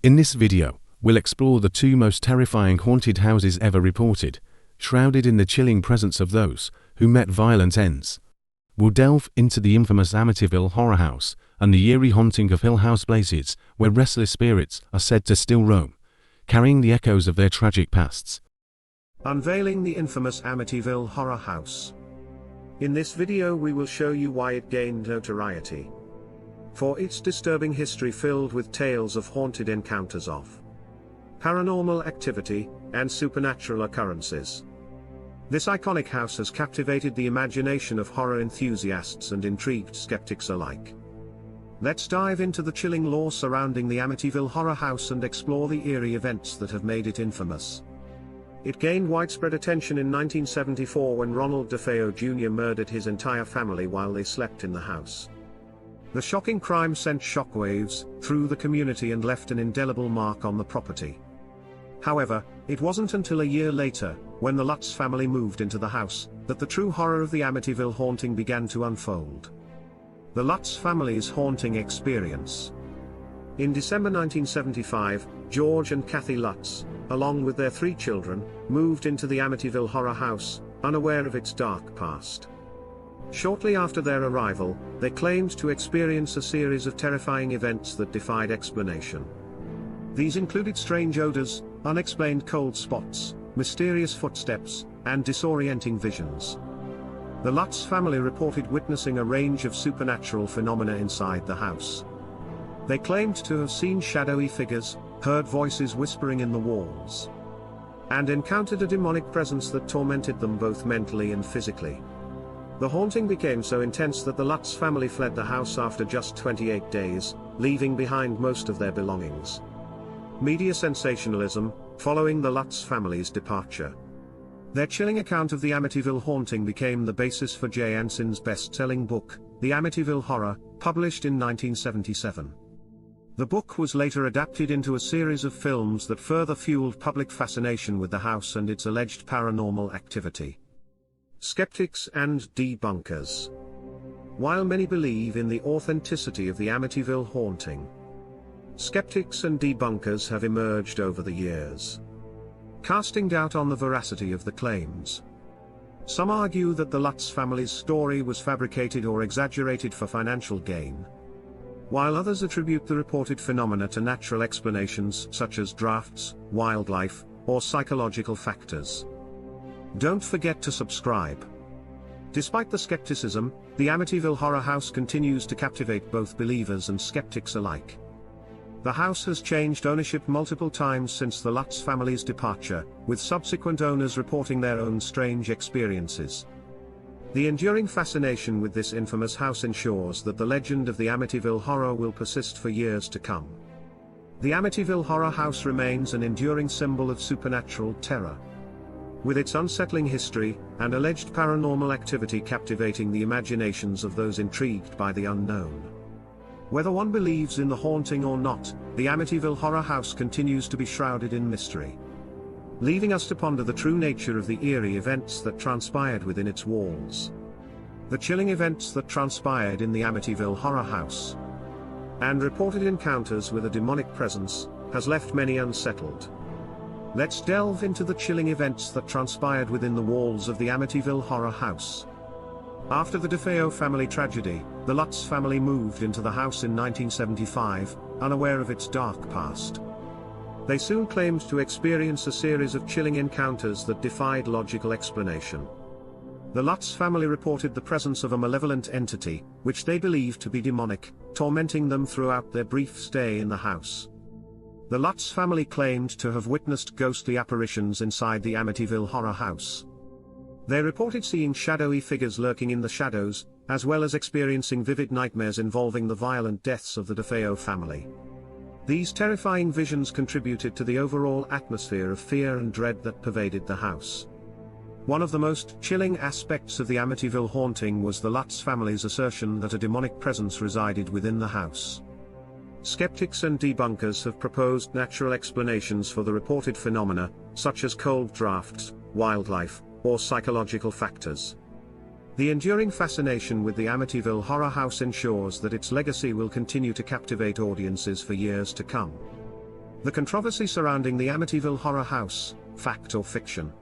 In this video, we'll explore the two most terrifying haunted houses ever reported, shrouded in the chilling presence of those who met violent ends. We'll delve into the infamous Amityville horror house and the eerie haunting of Hill House places where restless spirits are said to still roam, carrying the echoes of their tragic pasts. Unveiling the infamous Amityville horror house. In this video we will show you why it gained notoriety. For its disturbing history filled with tales of haunted encounters of paranormal activity and supernatural occurrences. This iconic house has captivated the imagination of horror enthusiasts and intrigued skeptics alike. Let's dive into the chilling lore surrounding the Amityville horror house and explore the eerie events that have made it infamous. It gained widespread attention in 1974 when Ronald DeFeo Jr. murdered his entire family while they slept in the house. The shocking crime sent shockwaves through the community and left an indelible mark on the property. However, it wasn't until a year later, when the Lutz family moved into the house, that the true horror of the Amityville haunting began to unfold. The Lutz family's haunting experience. In December 1975, George and Kathy Lutz, along with their 3 children, moved into the Amityville horror house, unaware of its dark past. Shortly after their arrival, they claimed to experience a series of terrifying events that defied explanation. These included strange odors, unexplained cold spots, mysterious footsteps, and disorienting visions. The Lutz family reported witnessing a range of supernatural phenomena inside the house. They claimed to have seen shadowy figures, heard voices whispering in the walls, and encountered a demonic presence that tormented them both mentally and physically. The haunting became so intense that the Lutz family fled the house after just 28 days, leaving behind most of their belongings. Media sensationalism, following the Lutz family's departure. Their chilling account of the Amityville haunting became the basis for Jay Anson's best-selling book, The Amityville Horror, published in 1977. The book was later adapted into a series of films that further fueled public fascination with the house and its alleged paranormal activity. Skeptics and debunkers. While many believe in the authenticity of the Amityville haunting, skeptics and debunkers have emerged over the years, casting doubt on the veracity of the claims. Some argue that the Lutz family's story was fabricated or exaggerated for financial gain, while others attribute the reported phenomena to natural explanations such as drafts, wildlife, or psychological factors. Don't forget to subscribe. Despite the skepticism, the Amityville horror house continues to captivate both believers and skeptics alike. The house has changed ownership multiple times since the Lutz family's departure, with subsequent owners reporting their own strange experiences. The enduring fascination with this infamous house ensures that the legend of the Amityville horror will persist for years to come. The Amityville horror house remains an enduring symbol of supernatural terror, with its unsettling history and alleged paranormal activity captivating the imaginations of those intrigued by the unknown. Whether one believes in the haunting or not, the Amityville horror house continues to be shrouded in mystery, leaving us to ponder the true nature of the eerie events that transpired within its walls. The chilling events that transpired in the Amityville horror house and reported encounters with a demonic presence has left many unsettled. Let's delve into the chilling events that transpired within the walls of the Amityville horror house. After the DeFeo family tragedy, the Lutz family moved into the house in 1975, unaware of its dark past. They soon claimed to experience a series of chilling encounters that defied logical explanation. The Lutz family reported the presence of a malevolent entity, which they believed to be demonic, tormenting them throughout their brief stay in the house. The Lutz family claimed to have witnessed ghostly apparitions inside the Amityville horror house. They reported seeing shadowy figures lurking in the shadows, as well as experiencing vivid nightmares involving the violent deaths of the DeFeo family. These terrifying visions contributed to the overall atmosphere of fear and dread that pervaded the house. One of the most chilling aspects of the Amityville haunting was the Lutz family's assertion that a demonic presence resided within the house. Skeptics and debunkers have proposed natural explanations for the reported phenomena, such as cold drafts, wildlife, or psychological factors. The enduring fascination with the Amityville horror house ensures that its legacy will continue to captivate audiences for years to come. The controversy surrounding the Amityville Horror House, fact or fiction?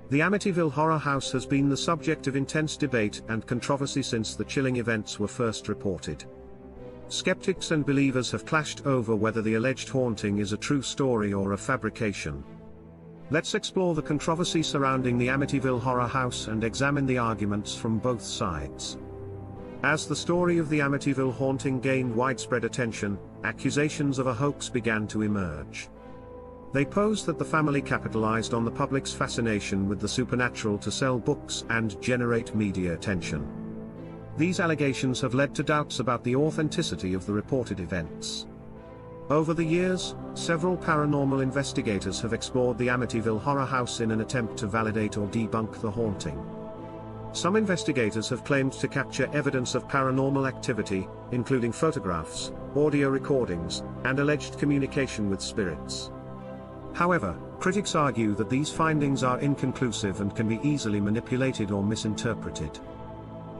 The Amityville Horror House has been the subject of intense debate and controversy since the chilling events were first reported. Skeptics and believers have clashed over whether the alleged haunting is a true story or a fabrication. Let's explore the controversy surrounding the Amityville Horror House and examine the arguments from both sides. As the story of the Amityville haunting gained widespread attention, accusations of a hoax began to emerge. They posed that the family capitalized on the public's fascination with the supernatural to sell books and generate media attention. These allegations have led to doubts about the authenticity of the reported events. Over the years, several paranormal investigators have explored the Amityville Horror House in an attempt to validate or debunk the haunting. Some investigators have claimed to capture evidence of paranormal activity, including photographs, audio recordings, and alleged communication with spirits. However, critics argue that these findings are inconclusive and can be easily manipulated or misinterpreted.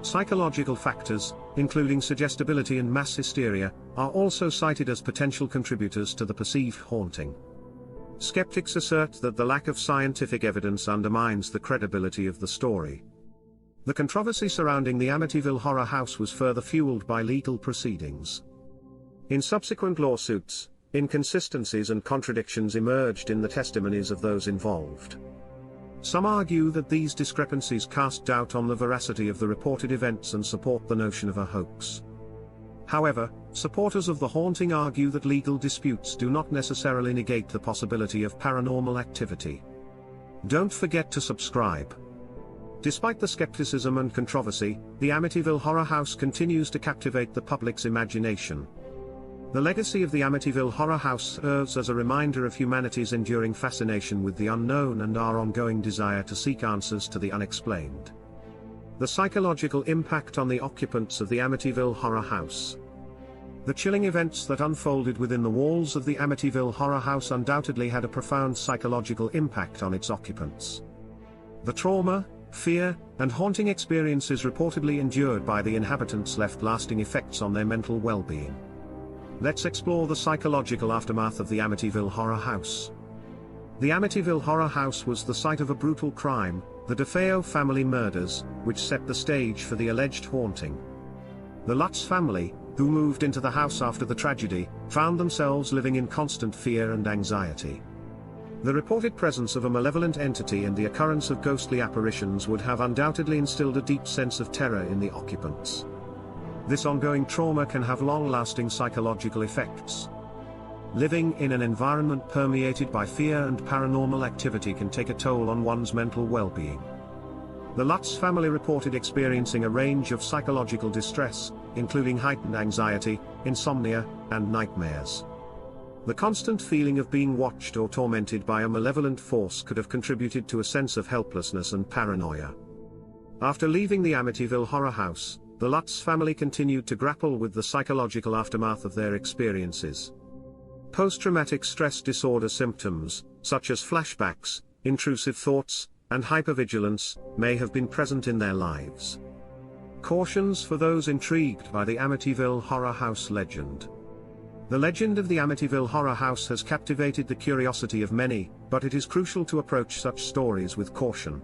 Psychological factors, including suggestibility and mass hysteria, are also cited as potential contributors to the perceived haunting. Skeptics assert that the lack of scientific evidence undermines the credibility of the story. The controversy surrounding the Amityville Horror House was further fueled by legal proceedings. In subsequent lawsuits, inconsistencies and contradictions emerged in the testimonies of those involved. Some argue that these discrepancies cast doubt on the veracity of the reported events and support the notion of a hoax. However, supporters of the haunting argue that legal disputes do not necessarily negate the possibility of paranormal activity. Don't forget to subscribe. Despite the skepticism and controversy, the Amityville Horror House continues to captivate the public's imagination. The legacy of the Amityville Horror House serves as a reminder of humanity's enduring fascination with the unknown and our ongoing desire to seek answers to the unexplained. The psychological impact on the occupants of the Amityville Horror House. The chilling events that unfolded within the walls of the Amityville Horror House undoubtedly had a profound psychological impact on its occupants. The trauma, fear, and haunting experiences reportedly endured by the inhabitants left lasting effects on their mental well-being. Let's explore the psychological aftermath of the Amityville Horror House. The Amityville Horror House was the site of a brutal crime, the DeFeo family murders, which set the stage for the alleged haunting. The Lutz family, who moved into the house after the tragedy, found themselves living in constant fear and anxiety. The reported presence of a malevolent entity and the occurrence of ghostly apparitions would have undoubtedly instilled a deep sense of terror in the occupants. This ongoing trauma can have long-lasting psychological effects. Living in an environment permeated by fear and paranormal activity can take a toll on one's mental well-being. The Lutz family reported experiencing a range of psychological distress, including heightened anxiety, insomnia, and nightmares. The constant feeling of being watched or tormented by a malevolent force could have contributed to a sense of helplessness and paranoia. After leaving the Amityville Horror House, the Lutz family continued to grapple with the psychological aftermath of their experiences. Post-traumatic stress disorder symptoms, such as flashbacks, intrusive thoughts, and hypervigilance, may have been present in their lives. Cautions for those intrigued by the Amityville Horror House legend. The legend of the Amityville Horror House has captivated the curiosity of many, but it is crucial to approach such stories with caution.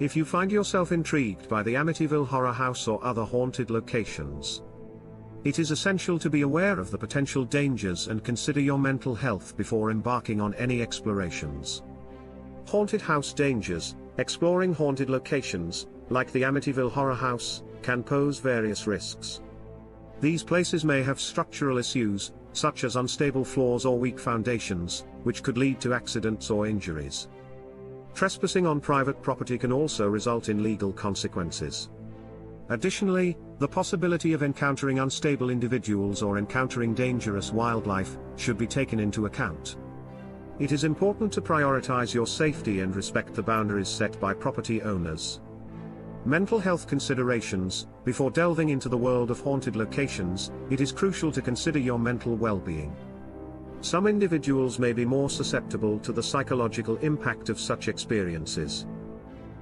If you find yourself intrigued by the Amityville Horror House or other haunted locations, it is essential to be aware of the potential dangers and consider your mental health before embarking on any explorations. Haunted house dangers. Exploring haunted locations, like the Amityville Horror House, can pose various risks. These places may have structural issues, such as unstable floors or weak foundations, which could lead to accidents or injuries. Trespassing on private property can also result in legal consequences. Additionally, the possibility of encountering unstable individuals or encountering dangerous wildlife should be taken into account. It is important to prioritize your safety and respect the boundaries set by property owners. Mental health considerations. Before delving into the world of haunted locations, it is crucial to consider your mental well-being. Some individuals may be more susceptible to the psychological impact of such experiences,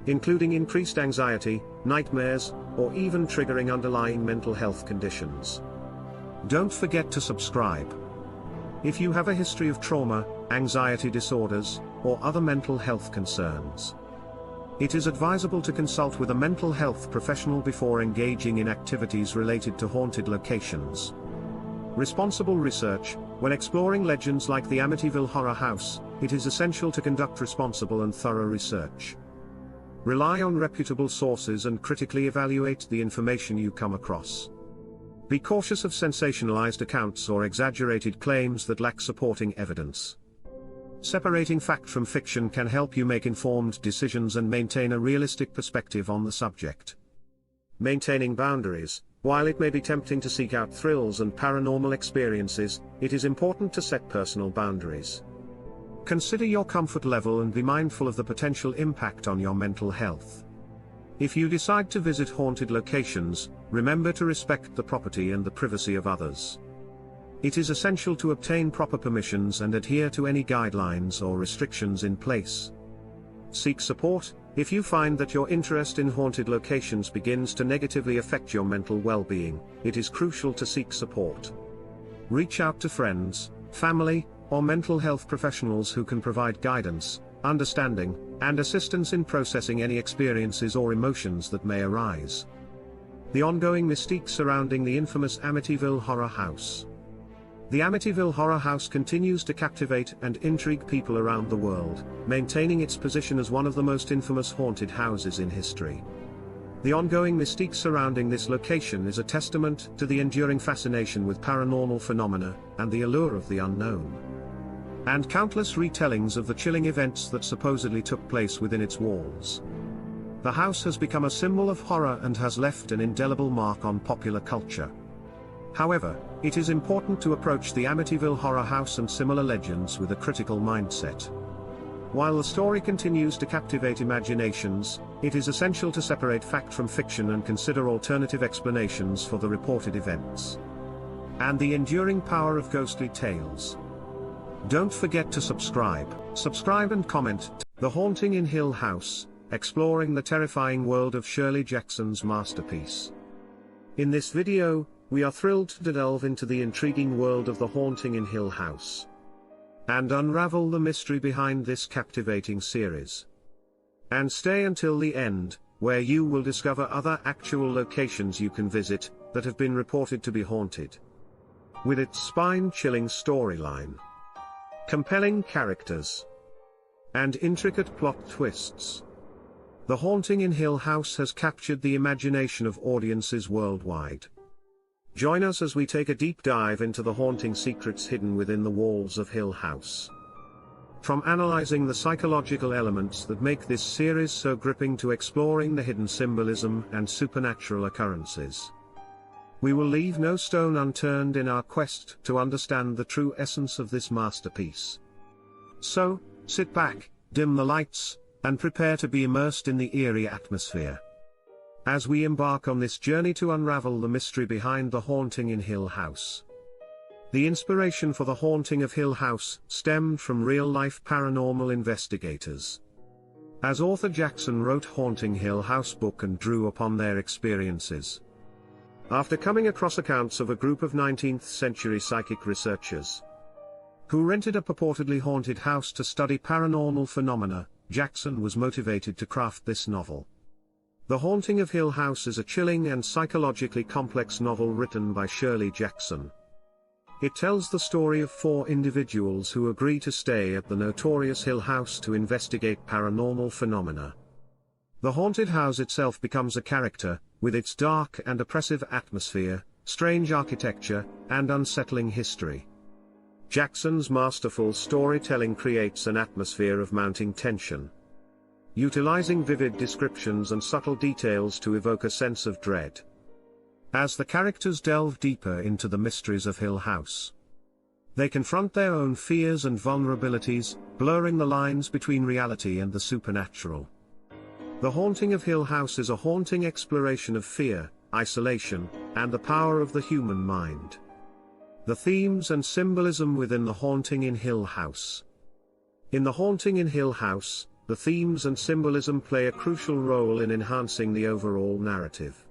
including increased anxiety, nightmares, or even triggering underlying mental health conditions. Don't forget to subscribe. if you have a history of trauma, anxiety disorders, or other mental health concerns. It is advisable to consult with a mental health professional before engaging in activities related to haunted locations. Responsible research. When exploring legends like the Amityville Horror House, it is essential to conduct responsible and thorough research. Rely on reputable sources and critically evaluate the information you come across. Be cautious of sensationalized accounts or exaggerated claims that lack supporting evidence. Separating fact from fiction can help you make informed decisions and maintain a realistic perspective on the subject. Maintaining boundaries. While it may be tempting to seek out thrills and paranormal experiences, it is important to set personal boundaries. Consider your comfort level and be mindful of the potential impact on your mental health. If you decide to visit haunted locations, remember to respect the property and the privacy of others. It is essential to obtain proper permissions and adhere to any guidelines or restrictions in place. Seek support. If you find that your interest in haunted locations begins to negatively affect your mental well-being, it is crucial to seek support. Reach out to friends, family, or mental health professionals who can provide guidance, understanding, and assistance in processing any experiences or emotions that may arise. The ongoing mystique surrounding the infamous Amityville Horror House. The Amityville Horror House continues to captivate and intrigue people around the world, maintaining its position as one of the most infamous haunted houses in history. The ongoing mystique surrounding this location is a testament to the enduring fascination with paranormal phenomena and the allure of the unknown. And countless retellings of the chilling events that supposedly took place within its walls. The house has become a symbol of horror and has left an indelible mark on popular culture. However, it is important to approach the Amityville Horror House and similar legends with a critical mindset. While the story continues to captivate imaginations, it is essential to separate fact from fiction and consider alternative explanations for the reported events. And the enduring power of ghostly tales. Don't forget to subscribe and comment. The Haunting in Hill House, exploring the terrifying world of Shirley Jackson's masterpiece. In this video, we are thrilled to delve into the intriguing world of The Haunting in Hill House and unravel the mystery behind this captivating series. And stay until the end, where you will discover other actual locations you can visit that have been reported to be haunted. With its spine-chilling storyline, compelling characters, and intricate plot twists, The Haunting in Hill House has captured the imagination of audiences worldwide. Join us as we take a deep dive into the haunting secrets hidden within the walls of Hill House. From analyzing the psychological elements that make this series so gripping to exploring the hidden symbolism and supernatural occurrences, we will leave no stone unturned in our quest to understand the true essence of this masterpiece. So, sit back, dim the lights, and prepare to be immersed in the eerie atmosphere as we embark on this journey to unravel the mystery behind The Haunting in Hill House. The inspiration for The Haunting of Hill House stemmed from real-life paranormal investigators. As author Jackson wrote Haunting Hill House book and drew upon their experiences. After coming across accounts of a group of 19th-century psychic researchers who rented a purportedly haunted house to study paranormal phenomena, Jackson was motivated to craft this novel. The Haunting of Hill House is a chilling and psychologically complex novel written by Shirley Jackson. It tells the story of 4 individuals who agree to stay at the notorious Hill House to investigate paranormal phenomena. The haunted house itself becomes a character, with its dark and oppressive atmosphere, strange architecture, and unsettling history. Jackson's masterful storytelling creates an atmosphere of mounting tension, utilizing vivid descriptions and subtle details to evoke a sense of dread. As the characters delve deeper into the mysteries of Hill House, they confront their own fears and vulnerabilities, blurring the lines between reality and the supernatural. The Haunting of Hill House is a haunting exploration of fear, isolation, and the power of the human mind. The themes and symbolism within The Haunting in Hill House. In The Haunting in Hill House, the themes and symbolism play a crucial role in enhancing the overall narrative.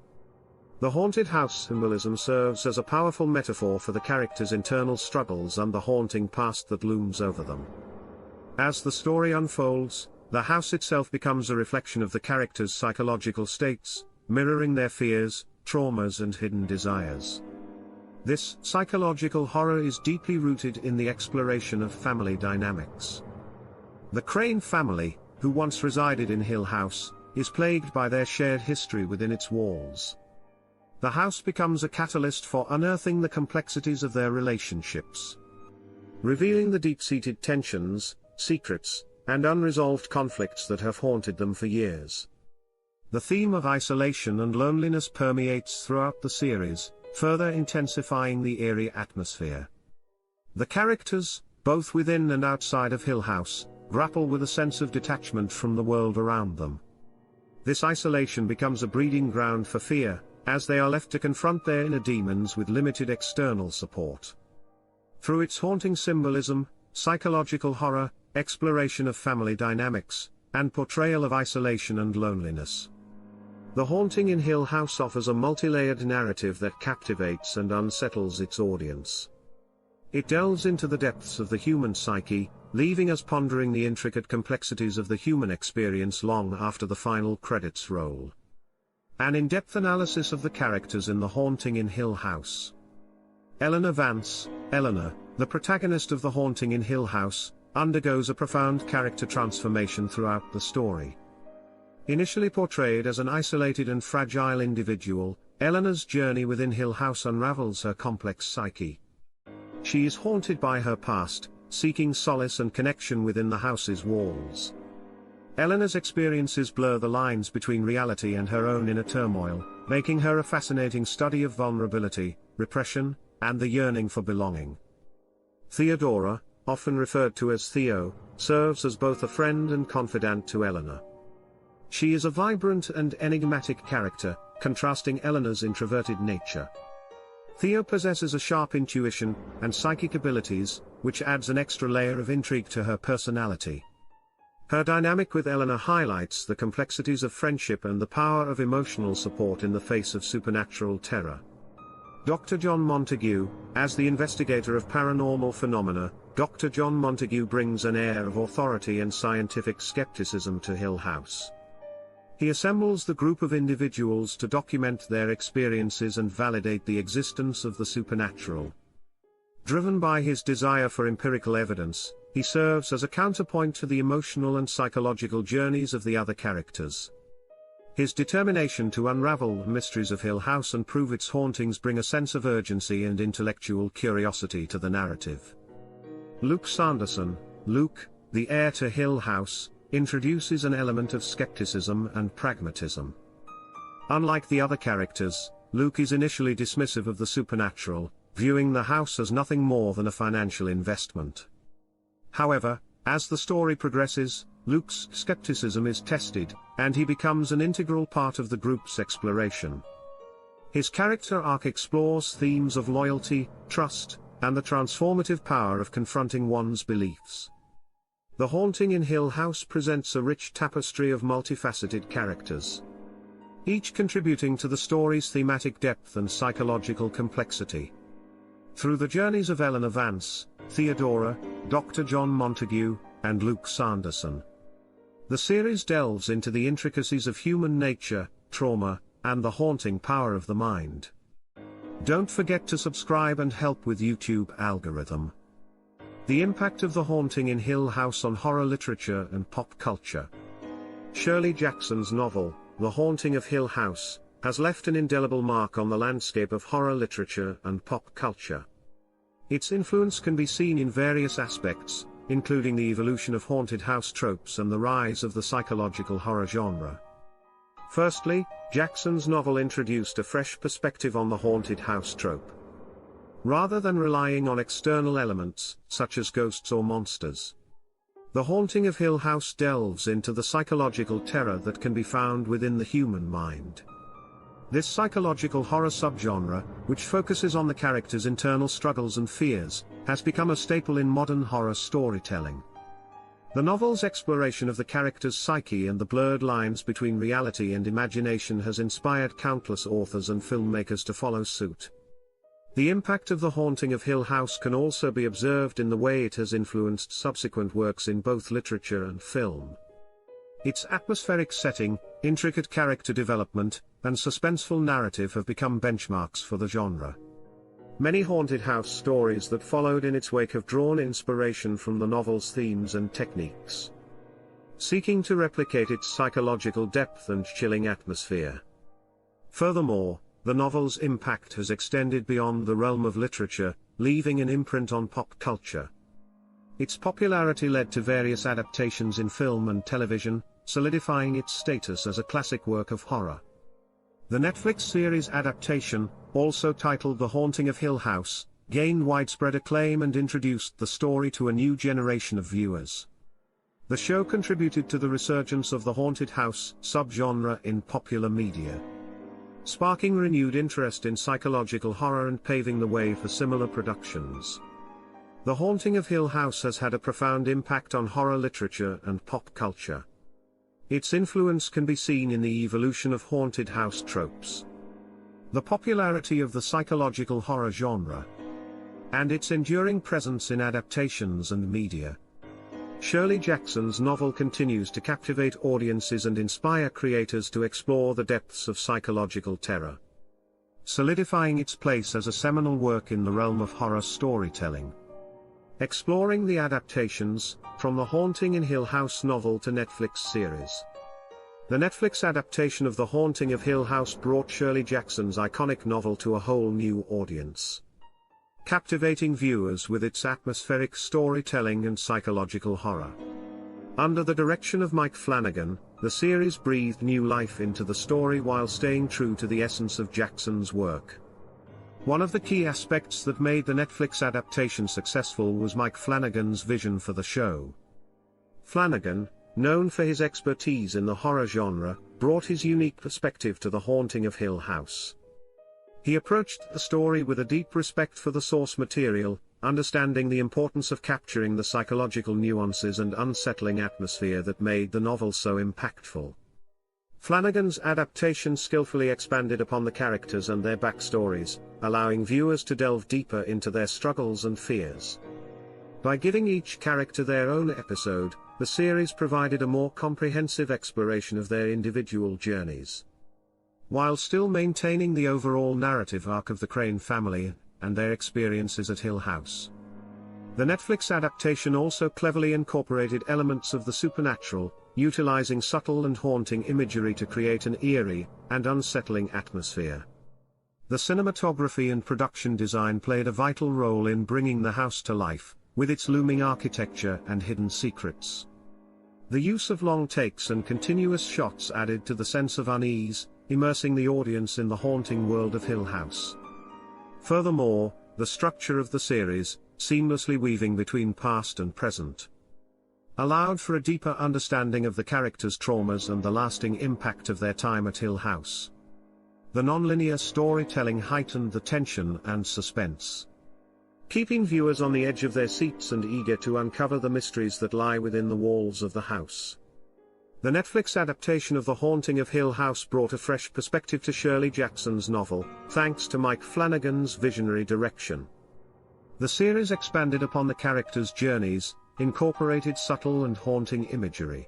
The haunted house symbolism serves as a powerful metaphor for the characters' internal struggles and the haunting past that looms over them. As the story unfolds, the house itself becomes a reflection of the characters' psychological states, mirroring their fears, traumas and hidden desires. This psychological horror is deeply rooted in the exploration of family dynamics. The Crane family, who once resided in Hill House, is plagued by their shared history within its walls. The house becomes a catalyst for unearthing the complexities of their relationships, revealing the deep-seated tensions, secrets, and unresolved conflicts that have haunted them for years. The theme of isolation and loneliness permeates throughout the series, further intensifying the eerie atmosphere. The characters, both within and outside of Hill House, grapple with a sense of detachment from the world around them. This isolation becomes a breeding ground for fear, as they are left to confront their inner demons with limited external support. Through its haunting symbolism, psychological horror, exploration of family dynamics, and portrayal of isolation and loneliness, The Haunting in Hill House offers a multi-layered narrative that captivates and unsettles its audience. It delves into the depths of the human psyche, leaving us pondering the intricate complexities of the human experience long after the final credits roll. An in-depth analysis of the characters in The Haunting in Hill House. Eleanor Vance, Eleanor, the protagonist of The Haunting in Hill House, undergoes a profound character transformation throughout the story. Initially portrayed as an isolated and fragile individual, Eleanor's journey within Hill House unravels her complex psyche. She is haunted by her past, seeking solace and connection within the house's walls. Eleanor's experiences blur the lines between reality and her own inner turmoil, making her a fascinating study of vulnerability, repression, and the yearning for belonging. Theodora, often referred to as Theo, serves as both a friend and confidant to Eleanor. She is a vibrant and enigmatic character, contrasting Eleanor's introverted nature. Theo possesses a sharp intuition and psychic abilities, which adds an extra layer of intrigue to her personality. Her dynamic with Eleanor highlights the complexities of friendship and the power of emotional support in the face of supernatural terror. Dr. John Montague, as the investigator of paranormal phenomena, Dr. John Montague brings an air of authority and scientific skepticism to Hill House. He assembles the group of individuals to document their experiences and validate the existence of the supernatural. Driven by his desire for empirical evidence, he serves as a counterpoint to the emotional and psychological journeys of the other characters. His determination to unravel the mysteries of Hill House and prove its hauntings bring a sense of urgency and intellectual curiosity to the narrative. Luke Sanderson, Luke, the heir to Hill House, introduces an element of skepticism and pragmatism. Unlike the other characters, Luke is initially dismissive of the supernatural, viewing the house as nothing more than a financial investment. However, as the story progresses, Luke's skepticism is tested, and he becomes an integral part of the group's exploration. His character arc explores themes of loyalty, trust, and the transformative power of confronting one's beliefs. The Haunting in Hill House presents a rich tapestry of multifaceted characters, each contributing to the story's thematic depth and psychological complexity. Through the journeys of Eleanor Vance, Theodora, Dr. John Montague, and Luke Sanderson, the series delves into the intricacies of human nature, trauma, and the haunting power of the mind. Don't forget to subscribe and help with YouTube algorithm. The impact of The Haunting in Hill House on horror literature and pop culture. Shirley Jackson's novel, The Haunting of Hill House, has left an indelible mark on the landscape of horror literature and pop culture. Its influence can be seen in various aspects, including the evolution of haunted house tropes and the rise of the psychological horror genre. Firstly, Jackson's novel introduced a fresh perspective on the haunted house trope. Rather than relying on external elements, such as ghosts or monsters, The Haunting of Hill House delves into the psychological terror that can be found within the human mind. This psychological horror subgenre, which focuses on the characters' internal struggles and fears, has become a staple in modern horror storytelling. The novel's exploration of the character's psyche and the blurred lines between reality and imagination has inspired countless authors and filmmakers to follow suit. The impact of The Haunting of Hill House can also be observed in the way it has influenced subsequent works in both literature and film. Its atmospheric setting, intricate character development, and suspenseful narrative have become benchmarks for the genre. Many haunted house stories that followed in its wake have drawn inspiration from the novel's themes and techniques, seeking to replicate its psychological depth and chilling atmosphere. Furthermore, the novel's impact has extended beyond the realm of literature, leaving an imprint on pop culture. Its popularity led to various adaptations in film and television, solidifying its status as a classic work of horror. The Netflix series adaptation, also titled The Haunting of Hill House, gained widespread acclaim and introduced the story to a new generation of viewers. The show contributed to the resurgence of the haunted house subgenre in popular media, sparking renewed interest in psychological horror and paving the way for similar productions. The Haunting of Hill House has had a profound impact on horror literature and pop culture. Its influence can be seen in the evolution of haunted house tropes, the popularity of the psychological horror genre, and its enduring presence in adaptations and media. Shirley Jackson's novel continues to captivate audiences and inspire creators to explore the depths of psychological terror, solidifying its place as a seminal work in the realm of horror storytelling. Exploring the adaptations, from The Haunting in Hill House novel to Netflix series. The Netflix adaptation of The Haunting of Hill House brought Shirley Jackson's iconic novel to a whole new audience, captivating viewers with its atmospheric storytelling and psychological horror. Under the direction of Mike Flanagan, the series breathed new life into the story while staying true to the essence of Jackson's work. One of the key aspects that made the Netflix adaptation successful was Mike Flanagan's vision for the show. Flanagan, known for his expertise in the horror genre, brought his unique perspective to The Haunting of Hill House. He approached the story with a deep respect for the source material, understanding the importance of capturing the psychological nuances and unsettling atmosphere that made the novel so impactful. Flanagan's adaptation skillfully expanded upon the characters and their backstories, allowing viewers to delve deeper into their struggles and fears. By giving each character their own episode, the series provided a more comprehensive exploration of their individual journeys, while still maintaining the overall narrative arc of the Crane family and their experiences at Hill House. The Netflix adaptation also cleverly incorporated elements of the supernatural, utilizing subtle and haunting imagery to create an eerie and unsettling atmosphere. The cinematography and production design played a vital role in bringing the house to life, with its looming architecture and hidden secrets. The use of long takes and continuous shots added to the sense of unease, immersing the audience in the haunting world of Hill House. Furthermore, the structure of the series, seamlessly weaving between past and present, allowed for a deeper understanding of the characters' traumas and the lasting impact of their time at Hill House. The non-linear storytelling heightened the tension and suspense, keeping viewers on the edge of their seats and eager to uncover the mysteries that lie within the walls of the house. The Netflix adaptation of The Haunting of Hill House brought a fresh perspective to Shirley Jackson's novel, thanks to Mike Flanagan's visionary direction. The series expanded upon the characters' journeys, incorporated subtle and haunting imagery,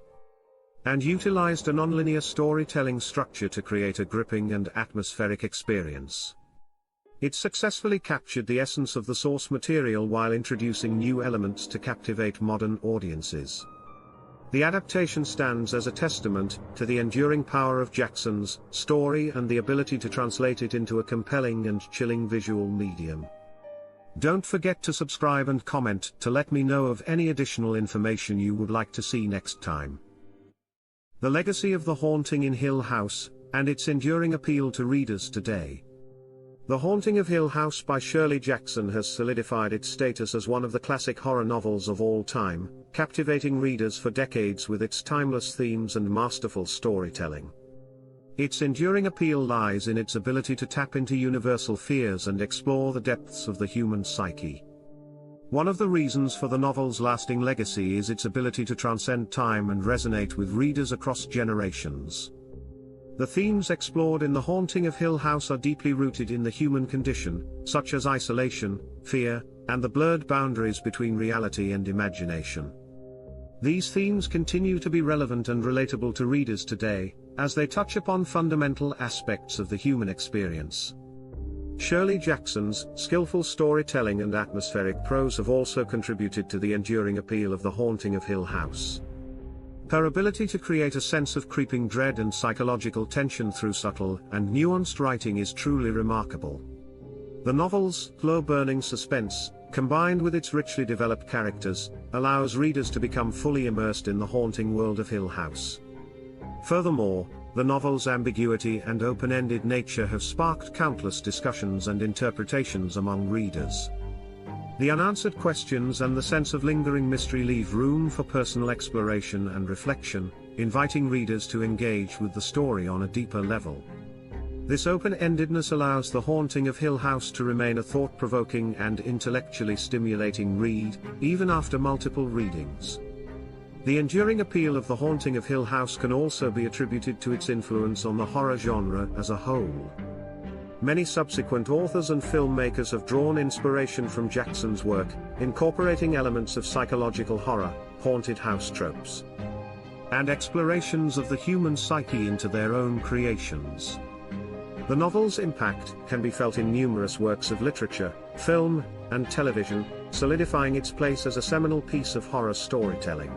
and utilized a nonlinear storytelling structure to create a gripping and atmospheric experience. It successfully captured the essence of the source material while introducing new elements to captivate modern audiences. The adaptation stands as a testament to the enduring power of Jackson's story and the ability to translate it into a compelling and chilling visual medium. Don't forget to subscribe and comment to let me know of any additional information you would like to see next time. The legacy of The Haunting in Hill House, and its enduring appeal to readers today. The Haunting of Hill House by Shirley Jackson has solidified its status as one of the classic horror novels of all time, captivating readers for decades with its timeless themes and masterful storytelling. Its enduring appeal lies in its ability to tap into universal fears and explore the depths of the human psyche. One of the reasons for the novel's lasting legacy is its ability to transcend time and resonate with readers across generations. The themes explored in The Haunting of Hill House are deeply rooted in the human condition, such as isolation, fear, and the blurred boundaries between reality and imagination. These themes continue to be relevant and relatable to readers today, as they touch upon fundamental aspects of the human experience. Shirley Jackson's skillful storytelling and atmospheric prose have also contributed to the enduring appeal of The Haunting of Hill House. Her ability to create a sense of creeping dread and psychological tension through subtle and nuanced writing is truly remarkable. The novel's slow-burning suspense, combined with its richly developed characters, allows readers to become fully immersed in the haunting world of Hill House. Furthermore, the novel's ambiguity and open-ended nature have sparked countless discussions and interpretations among readers. The unanswered questions and the sense of lingering mystery leave room for personal exploration and reflection, inviting readers to engage with the story on a deeper level. This open-endedness allows The Haunting of Hill House to remain a thought-provoking and intellectually stimulating read, even after multiple readings. The enduring appeal of The Haunting of Hill House can also be attributed to its influence on the horror genre as a whole. Many subsequent authors and filmmakers have drawn inspiration from Jackson's work, incorporating elements of psychological horror, haunted house tropes, and explorations of the human psyche into their own creations. The novel's impact can be felt in numerous works of literature, film, and television, solidifying its place as a seminal piece of horror storytelling.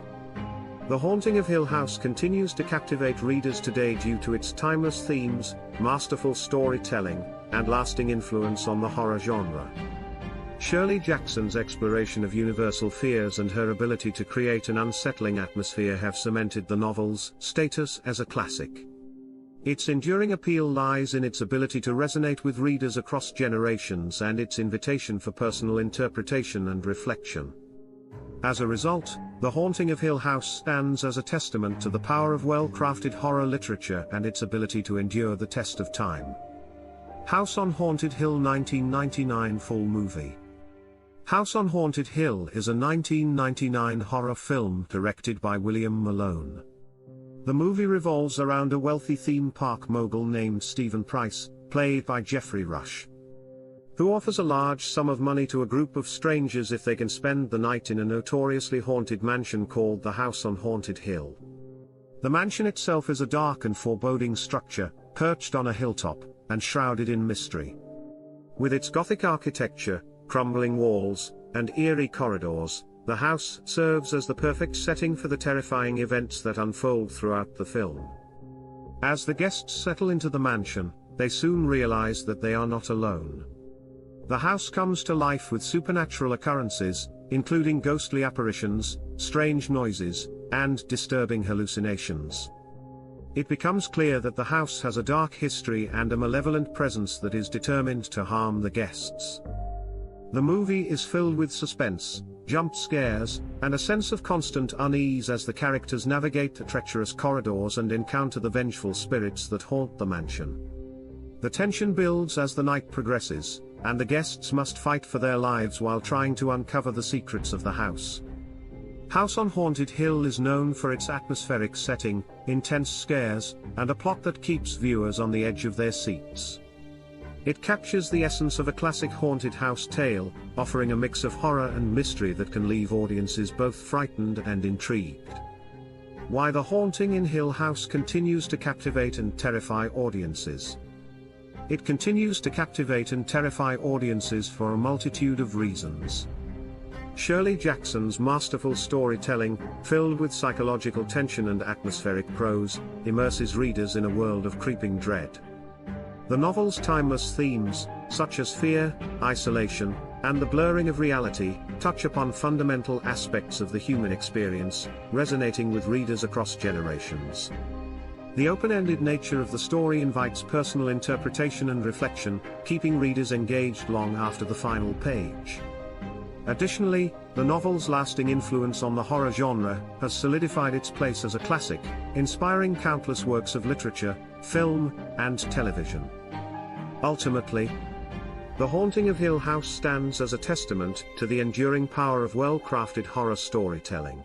The Haunting of Hill House continues to captivate readers today due to its timeless themes, masterful storytelling, and lasting influence on the horror genre. Shirley Jackson's exploration of universal fears and her ability to create an unsettling atmosphere have cemented the novel's status as a classic. Its enduring appeal lies in its ability to resonate with readers across generations and its invitation for personal interpretation and reflection. As a result, The Haunting of Hill House stands as a testament to the power of well-crafted horror literature and its ability to endure the test of time. House on Haunted Hill 1999 full movie. House on Haunted Hill is a 1999 horror film directed by William Malone. The movie revolves around a wealthy theme park mogul named Stephen Price, played by Jeffrey Rush, who offers a large sum of money to a group of strangers if they can spend the night in a notoriously haunted mansion called the House on Haunted Hill. The mansion itself is a dark and foreboding structure, perched on a hilltop, and shrouded in mystery. With its Gothic architecture, crumbling walls, and eerie corridors, the house serves as the perfect setting for the terrifying events that unfold throughout the film. As the guests settle into the mansion, they soon realize that they are not alone. The house comes to life with supernatural occurrences, including ghostly apparitions, strange noises, and disturbing hallucinations. It becomes clear that the house has a dark history and a malevolent presence that is determined to harm the guests. The movie is filled with suspense, jump scares, and a sense of constant unease as the characters navigate the treacherous corridors and encounter the vengeful spirits that haunt the mansion. The tension builds as the night progresses, and the guests must fight for their lives while trying to uncover the secrets of the house. House on Haunted Hill is known for its atmospheric setting, intense scares, and a plot that keeps viewers on the edge of their seats. It captures the essence of a classic haunted house tale, offering a mix of horror and mystery that can leave audiences both frightened and intrigued. Why The Haunting in Hill House continues to captivate and terrify audiences. It continues to captivate and terrify audiences for a multitude of reasons. Shirley Jackson's masterful storytelling, filled with psychological tension and atmospheric prose, immerses readers in a world of creeping dread. The novel's timeless themes, such as fear, isolation, and the blurring of reality, touch upon fundamental aspects of the human experience, resonating with readers across generations. The open-ended nature of the story invites personal interpretation and reflection, keeping readers engaged long after the final page. Additionally, the novel's lasting influence on the horror genre has solidified its place as a classic, inspiring countless works of literature, film, and television. Ultimately, The Haunting of Hill House stands as a testament to the enduring power of well-crafted horror storytelling.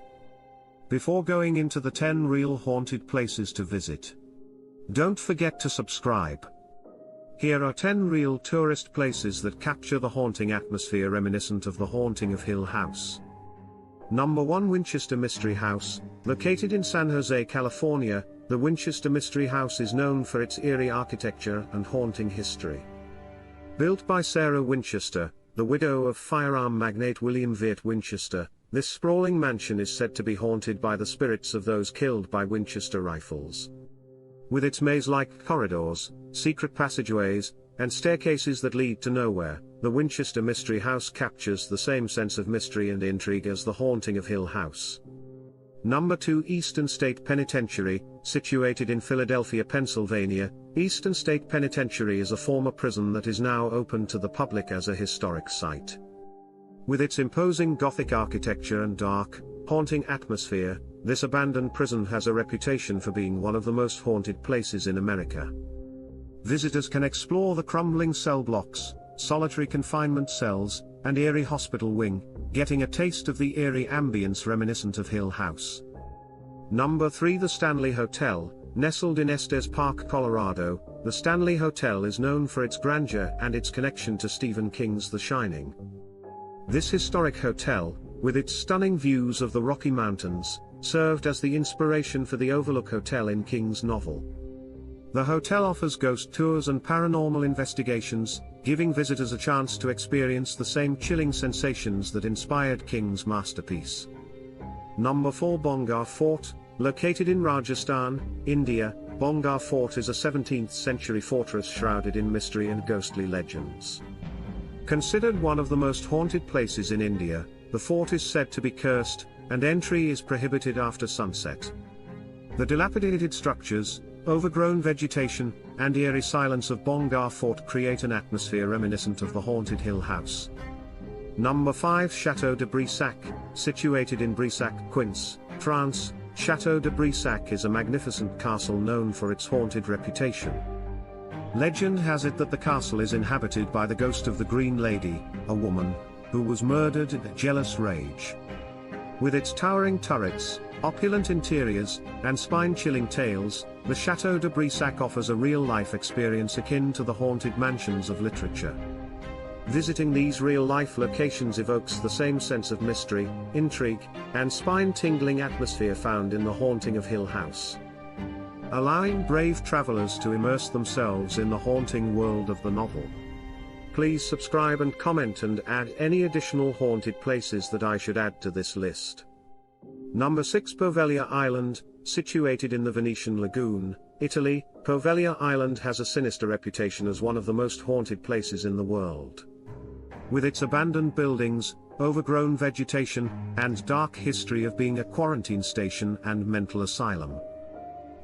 Before going into the 10 real haunted places to visit, don't forget to subscribe. Here are 10 real tourist places that capture the haunting atmosphere reminiscent of the Haunting of Hill House. Number 1, Winchester Mystery House. Located in San Jose, California, the Winchester Mystery House is known for its eerie architecture and haunting history. Built by Sarah Winchester, the widow of firearm magnate William Viet Winchester, this sprawling mansion is said to be haunted by the spirits of those killed by Winchester rifles. With its maze-like corridors, secret passageways, and staircases that lead to nowhere, the Winchester Mystery House captures the same sense of mystery and intrigue as the Haunting of Hill House. Number 2, Eastern State Penitentiary. Situated in Philadelphia, Pennsylvania, Eastern State Penitentiary is a former prison that is now open to the public as a historic site. With its imposing Gothic architecture and dark, haunting atmosphere, this abandoned prison has a reputation for being one of the most haunted places in America. Visitors can explore the crumbling cell blocks, solitary confinement cells, and Eerie hospital wing, getting a taste of the eerie ambience reminiscent of Hill House. Number 3, the Stanley Hotel. Nestled in Estes Park, Colorado, the Stanley Hotel is known for its grandeur and its connection to Stephen King's The Shining. This historic hotel, with its stunning views of the Rocky Mountains, served as the inspiration for the Overlook Hotel in King's novel. The hotel offers ghost tours and paranormal investigations, giving visitors a chance to experience the same chilling sensations that inspired King's masterpiece. Number 4, Bongar Fort. Located in Rajasthan, India, Bongar Fort is a 17th century fortress shrouded in mystery and ghostly legends. Considered one of the most haunted places in India, the fort is said to be cursed, and entry is prohibited after sunset. The dilapidated structures, overgrown vegetation, and eerie silence of Bongar Fort create an atmosphere reminiscent of the haunted Hill House. Number 5, Château de Brissac. Situated in Brissac, Quince, France, Château de Brissac is a magnificent castle known for its haunted reputation. Legend has it that the castle is inhabited by the ghost of the Green Lady, a woman who was murdered in jealous rage. With its towering turrets, opulent interiors, and spine-chilling tales, the Château de Brissac offers a real-life experience akin to the haunted mansions of literature. Visiting these real-life locations evokes the same sense of mystery, intrigue, and spine-tingling atmosphere found in the Haunting of Hill House. Allowing brave travelers to immerse themselves in the haunting world of the novel. Please subscribe and comment and add any additional haunted places that I should add to this list. Number 6, Poveglia Island. Situated in the Venetian Lagoon, Italy, Poveglia Island has a sinister reputation as one of the most haunted places in the world. With its abandoned buildings, overgrown vegetation, and dark history of being a quarantine station and mental asylum,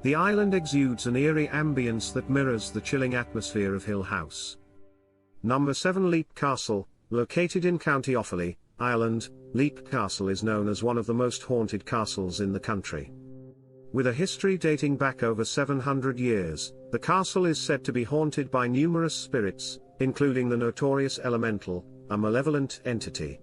the island exudes an eerie ambience that mirrors the chilling atmosphere of Hill House. Number 7, Leap Castle. Located in County Offaly, Ireland, Leap Castle is known as one of the most haunted castles in the country. With a history dating back over 700 years, the castle is said to be haunted by numerous spirits, including the notorious Elemental, a malevolent entity.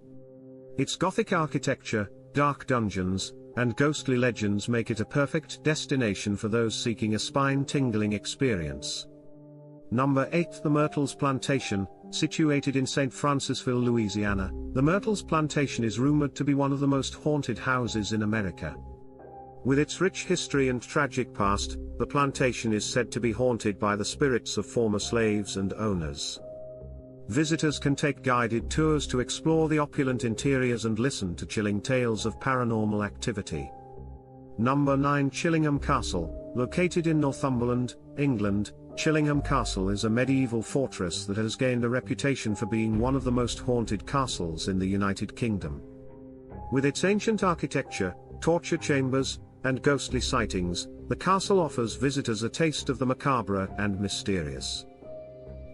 Its Gothic architecture, dark dungeons, and ghostly legends make it a perfect destination for those seeking a spine-tingling experience. Number 8, the Myrtles Plantation. Situated in St. Francisville, Louisiana, the Myrtles Plantation is rumored to be one of the most haunted houses in America. With its rich history and tragic past, the plantation is said to be haunted by the spirits of former slaves and owners. Visitors can take guided tours to explore the opulent interiors and listen to chilling tales of paranormal activity. Number 9, Chillingham Castle. Located in Northumberland, England, Chillingham Castle is a medieval fortress that has gained a reputation for being one of the most haunted castles in the United Kingdom. With its ancient architecture, torture chambers, and ghostly sightings, the castle offers visitors a taste of the macabre and mysterious,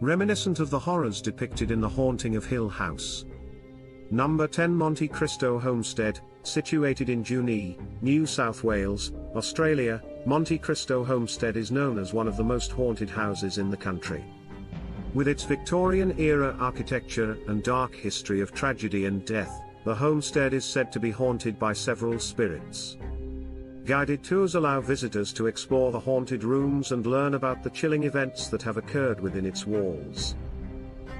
reminiscent of the horrors depicted in The Haunting of Hill House. Number 10, Monte Cristo Homestead. Situated in Junee, New South Wales, Australia, Monte Cristo Homestead is known as one of the most haunted houses in the country. With its Victorian-era architecture and dark history of tragedy and death, the homestead is said to be haunted by several spirits. Guided tours allow visitors to explore the haunted rooms and learn about the chilling events that have occurred within its walls.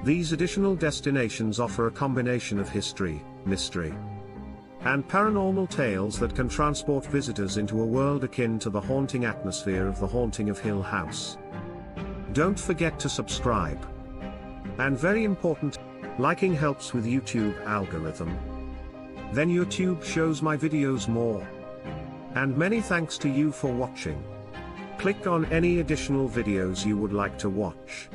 These additional destinations offer a combination of history, mystery, and paranormal tales that can transport visitors into a world akin to the haunting atmosphere of The Haunting of Hill House. Don't forget to subscribe. And very important, liking helps with YouTube algorithm. Then YouTube shows my videos more. And many thanks to you for watching. Click on any additional videos you would like to watch.